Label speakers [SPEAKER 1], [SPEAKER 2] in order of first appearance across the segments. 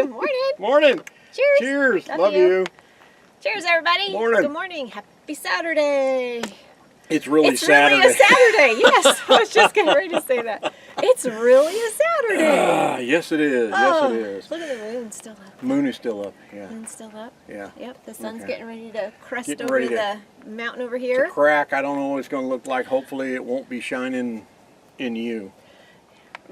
[SPEAKER 1] Morning.
[SPEAKER 2] Morning.
[SPEAKER 1] Cheers.
[SPEAKER 2] Cheers. Love you.
[SPEAKER 1] Cheers, everybody.
[SPEAKER 2] Morning.
[SPEAKER 1] Good morning. Happy Saturday.
[SPEAKER 2] It's really
[SPEAKER 1] It's
[SPEAKER 2] Saturday.
[SPEAKER 1] really a Saturday. Yes, I was just getting ready to say that. It's really a Saturday.
[SPEAKER 2] Yes, it is.
[SPEAKER 1] Oh,
[SPEAKER 2] yes, it is.
[SPEAKER 1] Look at the moon still up.
[SPEAKER 2] Moon is still up. Yeah.
[SPEAKER 1] Moon's still up.
[SPEAKER 2] Yeah.
[SPEAKER 1] Yep, the sun's
[SPEAKER 2] Okay.
[SPEAKER 1] getting ready to crest
[SPEAKER 2] Getting
[SPEAKER 1] over
[SPEAKER 2] ready
[SPEAKER 1] the mountain over
[SPEAKER 2] To
[SPEAKER 1] here.
[SPEAKER 2] crack. I don't know what it's going to look like. Hopefully, it won't be shining in you.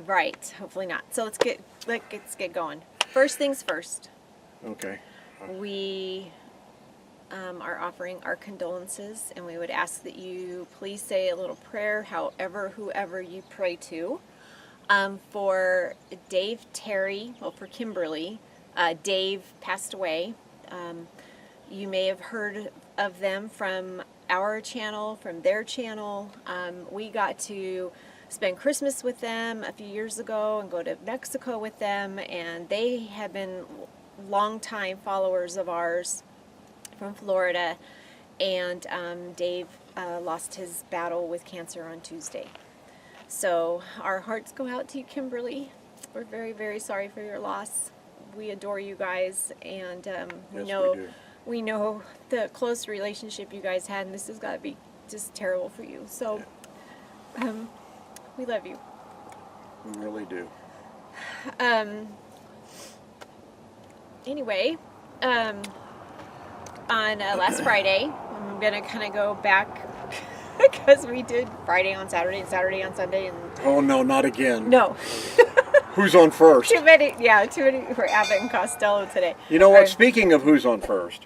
[SPEAKER 1] Right. Hopefully not. So let's get going. First things first.
[SPEAKER 2] Okay.
[SPEAKER 1] We are offering our condolences, and we would ask that you please say a little prayer, whoever you pray to, for Dave Terry, for Kimberly. Dave passed away. You may have heard of them from our channel, from their channel. We got to spend Christmas with them a few years ago and go to Mexico with them, and they have been longtime followers of ours from Florida, and Dave lost his battle with cancer on Tuesday. So our hearts go out to you, Kimberly. We're very, very sorry for your loss. We adore you guys, and we know the close relationship you guys had, and this has got to be just terrible for you. So we love you.
[SPEAKER 2] We really do.
[SPEAKER 1] Anyway, on last Friday, I'm going to kind of go back because we did Friday on Saturday and Saturday on Sunday. And
[SPEAKER 2] Oh, no, not again.
[SPEAKER 1] no.
[SPEAKER 2] Who's on first?
[SPEAKER 1] Too many for Abbott and Costello today.
[SPEAKER 2] You know what? Speaking of who's on first,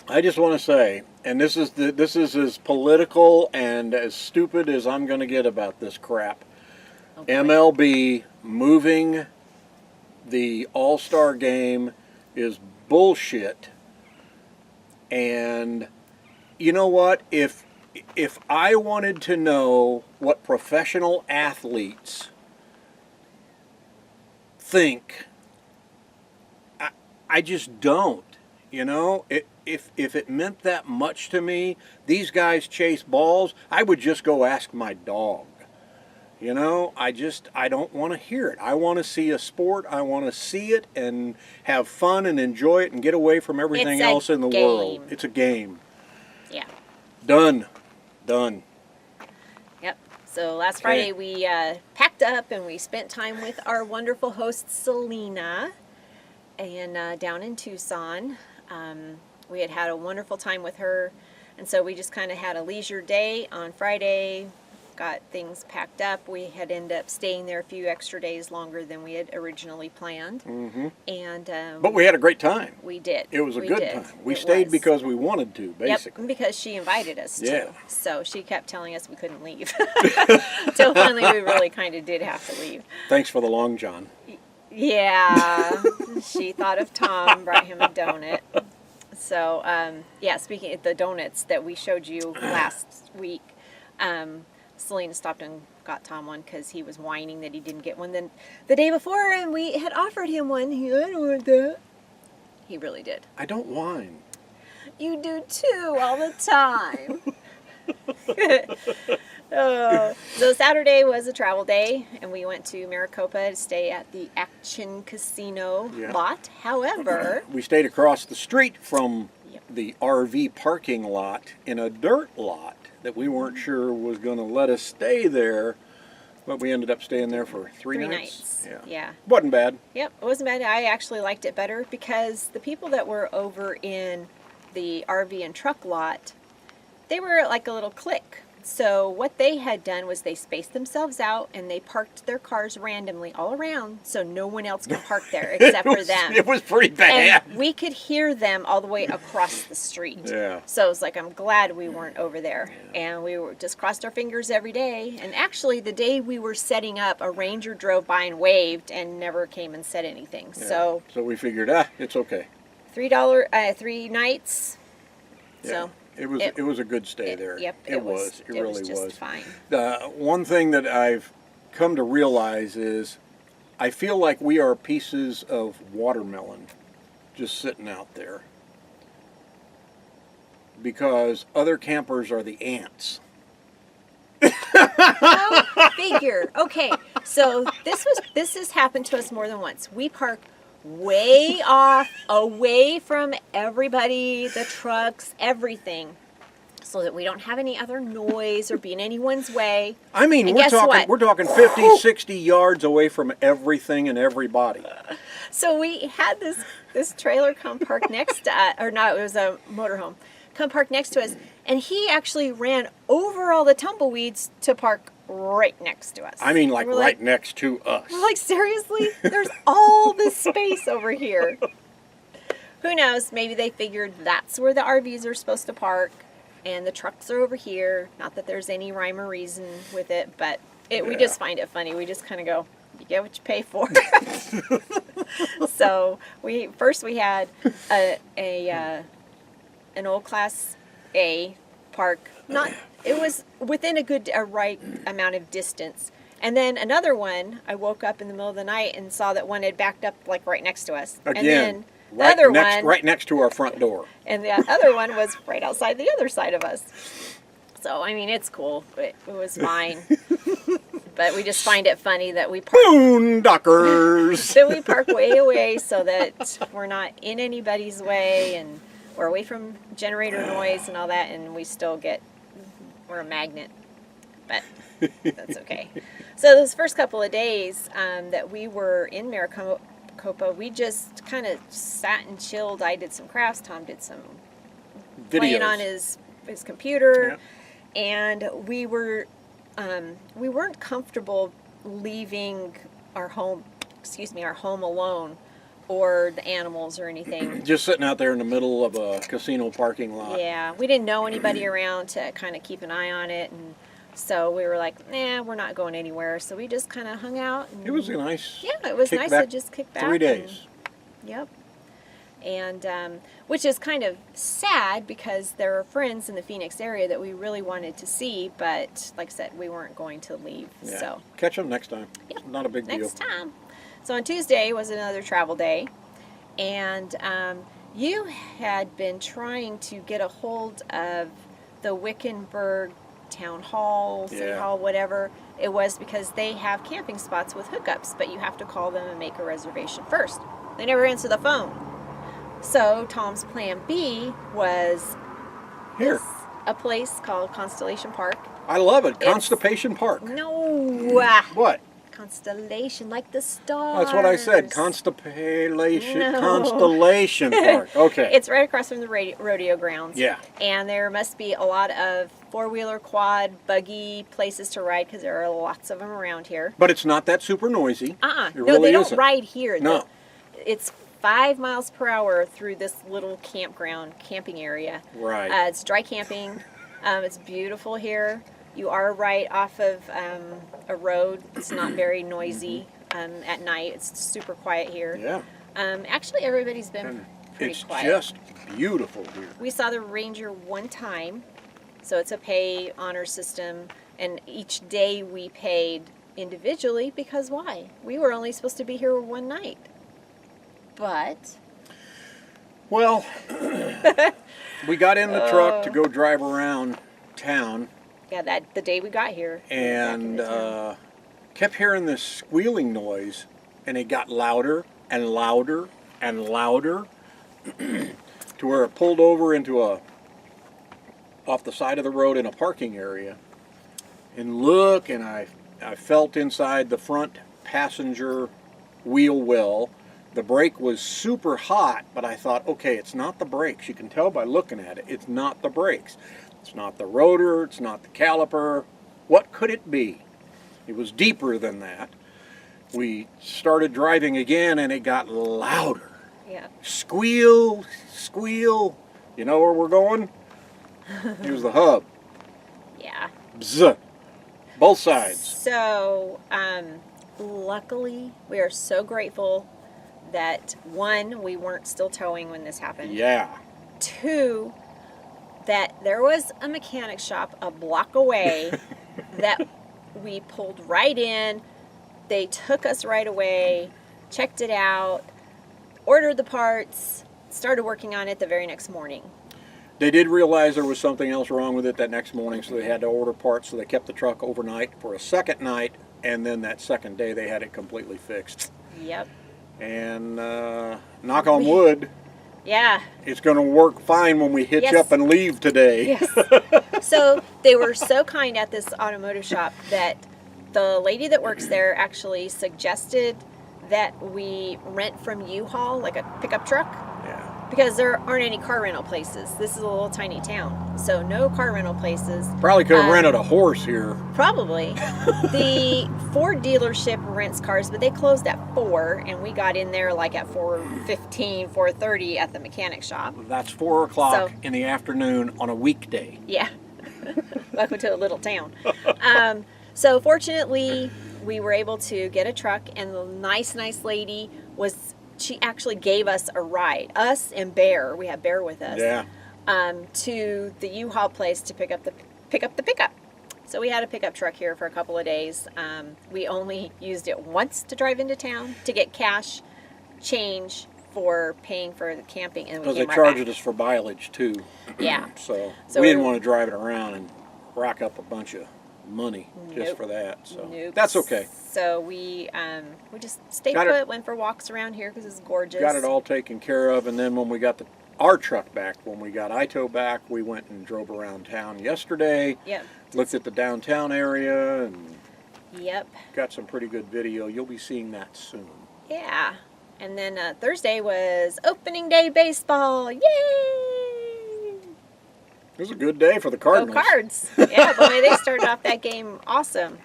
[SPEAKER 2] I just want to say, and this is as political and as stupid as I'm going to get about this crap.
[SPEAKER 1] Okay.
[SPEAKER 2] MLB moving the All-Star game is bullshit. And you know what? If I wanted to know what professional athletes think, I just don't. You know, if it meant that much to me, these guys chase balls, I would just go ask my dog. You know, I don't want to hear it. I want to see a sport. I want to see it and have fun and enjoy it and get away from everything else in the world. It's a game.
[SPEAKER 1] Yeah.
[SPEAKER 2] Done.
[SPEAKER 1] Yep. So last Friday we packed up and we spent time with our wonderful host Selena, and down in Tucson. We had a wonderful time with her, and so we just kind of had a leisure day on Friday. Got things packed up. We had ended up staying there a few extra days longer than we had originally planned. Mm-hmm. And
[SPEAKER 2] but we had a great time.
[SPEAKER 1] We did.
[SPEAKER 2] It was a good time. We stayed because we wanted to, basically.
[SPEAKER 1] Yep, because she invited us to.
[SPEAKER 2] Yeah.
[SPEAKER 1] So she kept telling us we couldn't leave. Until finally we really kind of did have to leave.
[SPEAKER 2] Thanks for the long john.
[SPEAKER 1] Yeah. She thought of Tom, brought him a donut. So, speaking of the donuts that we showed you last week, Selena stopped and got Tom one because he was whining that he didn't get one the day before, and we had offered him one. I don't want that. He really did.
[SPEAKER 2] I don't whine.
[SPEAKER 1] You do too, all the time. So Saturday was a travel day, and we went to Maricopa to stay at the Action Casino lot. However,
[SPEAKER 2] we stayed across the street from the RV parking lot in a dirt lot that we weren't sure was going to let us stay there, but we ended up staying there for three nights.
[SPEAKER 1] Yeah.
[SPEAKER 2] Wasn't bad.
[SPEAKER 1] Yep, it wasn't bad. I actually liked it better because the people that were over in the RV and truck lot, they were like a little clique. So what they had done was they spaced themselves out and they parked their cars randomly all around so no one else could park there except for them.
[SPEAKER 2] It was pretty bad.
[SPEAKER 1] And we could hear them all the way across the street.
[SPEAKER 2] Yeah.
[SPEAKER 1] So it was like, I'm glad we weren't over there. And we were just crossed our fingers every day. And actually the day we were setting up, a ranger drove by and waved and never came and said anything. Yeah. So
[SPEAKER 2] we figured, it's okay.
[SPEAKER 1] $3, 3 nights.
[SPEAKER 2] Yeah.
[SPEAKER 1] So
[SPEAKER 2] it was a good stay there.
[SPEAKER 1] Yep,
[SPEAKER 2] it was. It really
[SPEAKER 1] just
[SPEAKER 2] was.
[SPEAKER 1] Fine.
[SPEAKER 2] One thing that I've come to realize is I feel like we are pieces of watermelon just sitting out there because other campers are the ants.
[SPEAKER 1] Go figure. Okay, so this has happened to us more than once. We park way off, away from everybody, the trucks, everything, so that we don't have any other noise or be in anyone's way.
[SPEAKER 2] I mean,
[SPEAKER 1] And
[SPEAKER 2] we're
[SPEAKER 1] guess
[SPEAKER 2] talking
[SPEAKER 1] what?
[SPEAKER 2] we're talking 50, 60 yards away from everything and everybody.
[SPEAKER 1] So we had this trailer come park next to us, or no, it was a motorhome, come park next to us, and he actually ran over all the tumbleweeds to park right next to us.
[SPEAKER 2] I mean, like
[SPEAKER 1] And
[SPEAKER 2] right next to us.
[SPEAKER 1] we're like, seriously? There's all this space over here. Who knows? Maybe they figured that's where the RVs are supposed to park, and the trucks are over here. Not that there's any rhyme or reason with it, but we just find it funny. We just kind of go, you get what you pay for. So we had an old Class A park. It was within a right amount of distance. And then another one, I woke up in the middle of the night and saw that one had backed up like right next to us.
[SPEAKER 2] Again,
[SPEAKER 1] and then the other one,
[SPEAKER 2] right next to our front door.
[SPEAKER 1] and the other one was right outside the other side of us. So I mean, it's cool. It was fine. But we just find it funny that we park
[SPEAKER 2] Boondockers.
[SPEAKER 1] that we park way away so that we're not in anybody's way, and we're away from generator noise and all that, and we're a magnet. But that's okay. So those first couple of days that we were in Maricopa, we just kind of sat and chilled. I did some crafts. Tom did some playing on his computer, and we weren't comfortable leaving our home alone, or the animals or anything.
[SPEAKER 2] Just sitting out there in the middle of a casino parking lot.
[SPEAKER 1] Yeah, we didn't know anybody around to kind of keep an eye on it, and so we were like, nah, we're not going anywhere. So we just kind of hung out. And,
[SPEAKER 2] It was a nice.
[SPEAKER 1] it was nice to just kick back.
[SPEAKER 2] 3 days.
[SPEAKER 1] Yep. And which is kind of sad because there are friends in the Phoenix area that we really wanted to see, but like I said, we weren't going to leave.
[SPEAKER 2] Yeah.
[SPEAKER 1] So
[SPEAKER 2] Catch them next time.
[SPEAKER 1] Yep.
[SPEAKER 2] Not a big deal.
[SPEAKER 1] next time. So on Tuesday was another travel day, and you had been trying to get a hold of the Wickenburg Town Hall, City Hall, whatever it was, because they have camping spots with hookups, but you have to call them and make a reservation first. They never answer the phone. So Tom's plan B was
[SPEAKER 2] Here.
[SPEAKER 1] a place called Constellation Park.
[SPEAKER 2] I love it. Constipation Park.
[SPEAKER 1] No.
[SPEAKER 2] What?
[SPEAKER 1] Constellation, like the stars.
[SPEAKER 2] That's what I said. Constellation Park. Okay.
[SPEAKER 1] It's right across from the rodeo grounds.
[SPEAKER 2] Yeah.
[SPEAKER 1] And there must be a lot of four-wheeler, quad, buggy places to ride, because there are lots of them around here.
[SPEAKER 2] But it's not that super noisy.
[SPEAKER 1] No,
[SPEAKER 2] really
[SPEAKER 1] they don't
[SPEAKER 2] isn't.
[SPEAKER 1] ride here.
[SPEAKER 2] No.
[SPEAKER 1] It's 5 miles per hour through this little camping area.
[SPEAKER 2] Right.
[SPEAKER 1] It's dry camping. It's beautiful here. You are right off of a road. It's not very noisy at night. It's super quiet here.
[SPEAKER 2] Yeah.
[SPEAKER 1] Actually, everybody's been
[SPEAKER 2] And
[SPEAKER 1] pretty
[SPEAKER 2] it's
[SPEAKER 1] quiet.
[SPEAKER 2] just beautiful here.
[SPEAKER 1] We saw the Ranger one time, so it's a pay honor system, and each day we paid individually, because why? We were only supposed to be here one night. But
[SPEAKER 2] Well, we got in the truck to go drive around town,
[SPEAKER 1] yeah, the day we got here, we were back in
[SPEAKER 2] and
[SPEAKER 1] the town.
[SPEAKER 2] kept hearing this squealing noise, and it got louder and louder and louder to where it pulled over off the side of the road in a parking area. And I felt inside the front passenger wheel well. The brake was super hot, but I thought, okay, it's not the brakes. You can tell by looking at it, it's not the brakes. It's not the rotor, it's not the caliper. What could it be? It was deeper than that. We started driving again, and it got louder.
[SPEAKER 1] Yeah.
[SPEAKER 2] Squeal, squeal. You know where we're going? Here's the hub.
[SPEAKER 1] Yeah.
[SPEAKER 2] Bzz. Both sides.
[SPEAKER 1] So, luckily, we are so grateful that, one, we weren't still towing when this happened.
[SPEAKER 2] Yeah.
[SPEAKER 1] Two, that there was a mechanic shop a block away that we pulled right in. They took us right away, checked it out, ordered the parts, started working on it the very next morning.
[SPEAKER 2] They did realize there was something else wrong with it that next morning, so they had to order parts, so they kept the truck overnight for a second night, and then that second day they had it completely fixed.
[SPEAKER 1] Yep.
[SPEAKER 2] And knock on wood,
[SPEAKER 1] Yeah.
[SPEAKER 2] it's going to work fine when we hitch
[SPEAKER 1] Yes.
[SPEAKER 2] up and leave today.
[SPEAKER 1] Yes. So they were so kind at this automotive shop that the lady that works there actually suggested that we rent from U-Haul, like a pickup truck,
[SPEAKER 2] Yeah.
[SPEAKER 1] because there aren't any car rental places. This is a little tiny town, so no car rental places.
[SPEAKER 2] Probably could have rented a horse here.
[SPEAKER 1] Probably. The Ford dealership rents cars, but they closed at 4, and we got in there like at 4:15, 4:30 at the mechanic shop.
[SPEAKER 2] That's 4 o'clock
[SPEAKER 1] So-
[SPEAKER 2] in the afternoon on a weekday.
[SPEAKER 1] Yeah. Welcome to a little town. So fortunately, we were able to get a truck, and the nice lady she actually gave us a ride. Us and Bear, we have Bear with us.
[SPEAKER 2] Yeah.
[SPEAKER 1] To the U-Haul place to pick up the pickup. So we had a pickup truck here for a couple of days. We only used it once to drive into town to get cash change for paying for the camping, and we
[SPEAKER 2] Because they
[SPEAKER 1] came right
[SPEAKER 2] charged
[SPEAKER 1] back.
[SPEAKER 2] us for mileage too.
[SPEAKER 1] Yeah.
[SPEAKER 2] So
[SPEAKER 1] So
[SPEAKER 2] we didn't
[SPEAKER 1] we-
[SPEAKER 2] want to drive it around and rack up a bunch of money just
[SPEAKER 1] Nope.
[SPEAKER 2] for that. So
[SPEAKER 1] Nope.
[SPEAKER 2] that's okay.
[SPEAKER 1] So we just stayed
[SPEAKER 2] Got it.
[SPEAKER 1] put, went for walks around here because it's gorgeous.
[SPEAKER 2] Got it all taken care of, and then when we got our truck back, when we got Ito back, we went and drove around town yesterday.
[SPEAKER 1] Yep.
[SPEAKER 2] Looked at the downtown area and
[SPEAKER 1] Yep.
[SPEAKER 2] got some pretty good video. You'll be seeing that soon.
[SPEAKER 1] Yeah. And then Thursday was opening day baseball. Yay!
[SPEAKER 2] It was a good day for the Cardinals.
[SPEAKER 1] Go Cards. Yeah, boy, they started off that game awesome.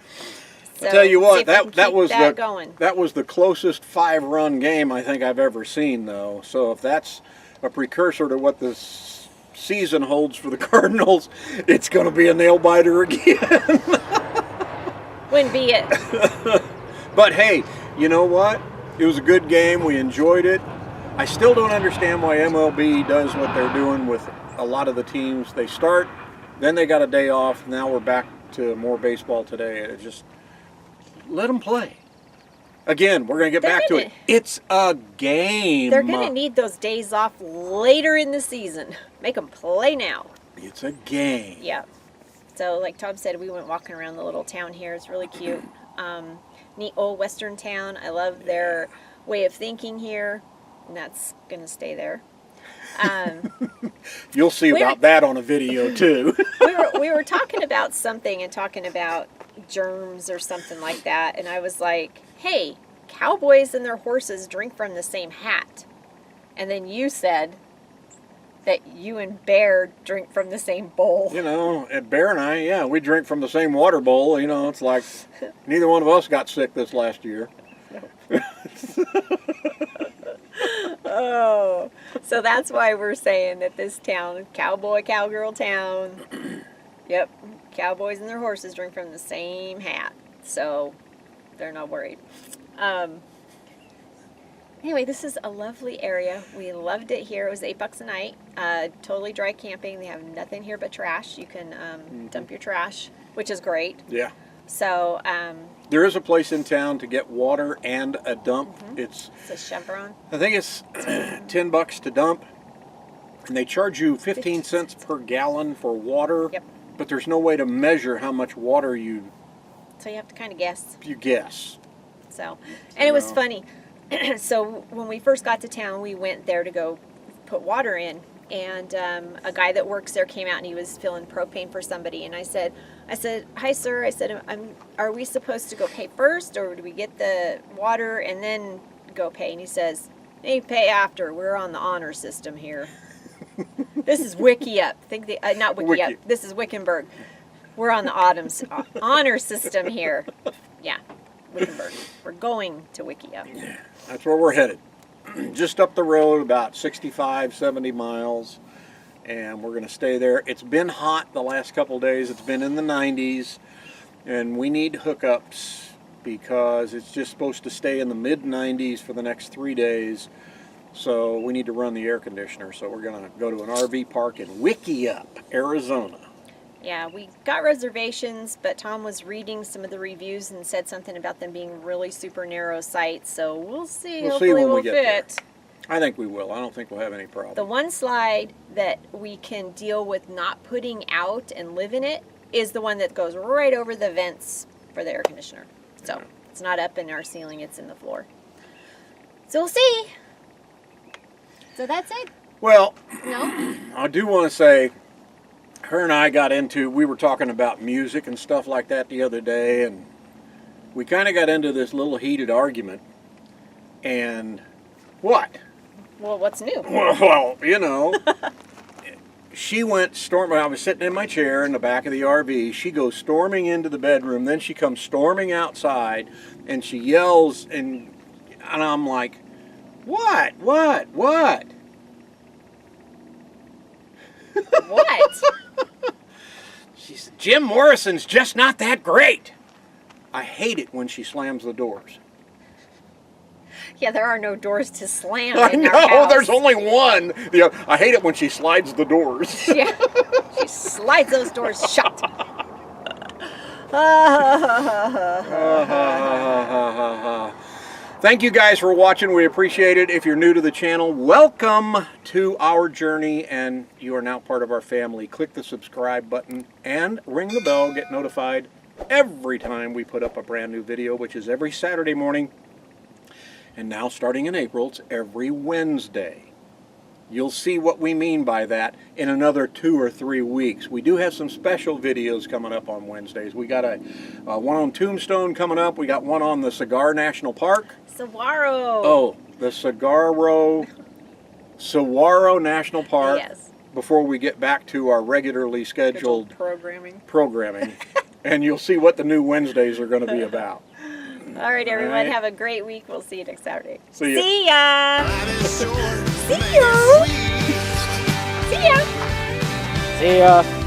[SPEAKER 1] So,
[SPEAKER 2] I tell you
[SPEAKER 1] see
[SPEAKER 2] what,
[SPEAKER 1] if we can
[SPEAKER 2] that
[SPEAKER 1] keep
[SPEAKER 2] was
[SPEAKER 1] that going.
[SPEAKER 2] that was the closest 5-run game I think I've ever seen, though. So if that's a precursor to what this season holds for the Cardinals, it's going to be a nail biter again.
[SPEAKER 1] Wouldn't be it.
[SPEAKER 2] But hey, you know what? It was a good game. We enjoyed it. I still don't understand why MLB does what they're doing with a lot of the teams. They start, then they got a day off. Now we're back to more baseball today. It just let them play. Again, we're going to get
[SPEAKER 1] They're
[SPEAKER 2] back to
[SPEAKER 1] gonna-
[SPEAKER 2] it. It's a game.
[SPEAKER 1] They're going to need those days off later in the season. Make them play now.
[SPEAKER 2] It's a game.
[SPEAKER 1] Yeah. So, like Tom said, we went walking around the little town here. It's really cute. Neat old western town. I love their way of thinking here, and that's going to stay there.
[SPEAKER 2] You'll see about that on a video too.
[SPEAKER 1] We were talking about something and talking about germs or something like that, and I was like, hey, cowboys and their horses drink from the same hat. And then you said that you and Bear drink from the same bowl.
[SPEAKER 2] You know, and Bear and I, yeah, we drink from the same water bowl. You know, it's like neither one of us got sick this last year.
[SPEAKER 1] Oh, so that's why we're saying that this town, cowboy, cowgirl town, yep, cowboys and their horses drink from the same hat. So they're not worried. Anyway, this is a lovely area. We loved it here. It was $8 a night. Totally dry camping. They have nothing here but trash. You can dump your trash, which is great.
[SPEAKER 2] Yeah.
[SPEAKER 1] So
[SPEAKER 2] There is a place in town to get water and a dump. It's
[SPEAKER 1] a Chevron.
[SPEAKER 2] I think it's $10 to dump, and they charge you 15 cents per gallon for water.
[SPEAKER 1] Yep.
[SPEAKER 2] But there's no way to measure how much water you
[SPEAKER 1] So you have to kind of guess.
[SPEAKER 2] guess.
[SPEAKER 1] So, and it was funny. So when we first got to town, we went there to go put water in, and a guy that works there came out and he was filling propane for somebody, and I said, "Hi, sir." I said, "Are we supposed to go pay first, or do we get the water and then go pay?" And he says, "Hey, pay after. We're on the honor system here." This is Wiki Up. Not Wiki Up. This is Wickenburg. We're on the honor system here. Yeah, Wickenburg. We're going to Wiki Up.
[SPEAKER 2] That's where we're headed. Just up the road, about 65, 70 miles, and we're going to stay there. It's been hot the last couple days. It's been in the 90s, and we need hookups because it's just supposed to stay in the mid-90s for the next 3 days. So we need to run the air conditioner. So we're going to go to an RV park in Wickiup, Arizona.
[SPEAKER 1] Yeah, we got reservations, but Tom was reading some of the reviews and said something about them being really super narrow sites. So we'll see.
[SPEAKER 2] We'll
[SPEAKER 1] Hopefully
[SPEAKER 2] see when
[SPEAKER 1] we'll
[SPEAKER 2] we get
[SPEAKER 1] fit.
[SPEAKER 2] there. I think we will. I don't think we'll have any problem.
[SPEAKER 1] The one slide that we can deal with not putting out and live in it is the one that goes right over the vents for the air conditioner. So it's not up in our ceiling, it's in the floor. So we'll see. So that's it.
[SPEAKER 2] Well,
[SPEAKER 1] No?
[SPEAKER 2] I do want to say, her and I we were talking about music and stuff like that the other day, and we kind of got into this little heated argument. And what?
[SPEAKER 1] Well, what's new?
[SPEAKER 2] Well, she went storming. I was sitting in my chair in the back of the RV. She goes storming into the bedroom. Then she comes storming outside, and she yells, and I'm like, what?
[SPEAKER 1] What?
[SPEAKER 2] She said, Jim Morrison's just not that great. I hate it when she slams the doors.
[SPEAKER 1] Yeah, there are no doors to slam
[SPEAKER 2] I
[SPEAKER 1] in our
[SPEAKER 2] know,
[SPEAKER 1] house.
[SPEAKER 2] there's only one. I hate it when she slides the doors.
[SPEAKER 1] Yeah, she slides those doors shut.
[SPEAKER 2] Thank you guys for watching. We appreciate it. If you're new to the channel, welcome to our journey, and you are now part of our family. Click the subscribe button and ring the bell. Get notified every time we put up a brand new video, which is every Saturday morning. And now, starting in April, it's every Wednesday. You'll see what we mean by that in another 2 or 3 weeks. We do have some special videos coming up on Wednesdays. We got a one on Tombstone coming up. We got one on the Cigar National Park.
[SPEAKER 1] Saguaro.
[SPEAKER 2] Oh, the Saguaro National Park.
[SPEAKER 1] Yes.
[SPEAKER 2] Before we get back to our regularly scheduled
[SPEAKER 1] programming.
[SPEAKER 2] And you'll see what the new Wednesdays are going to be about.
[SPEAKER 1] All right, everyone.
[SPEAKER 2] All right.
[SPEAKER 1] Have a great week. We'll see you next Saturday.
[SPEAKER 2] See ya.
[SPEAKER 1] See ya. See ya. See ya.
[SPEAKER 3] See ya.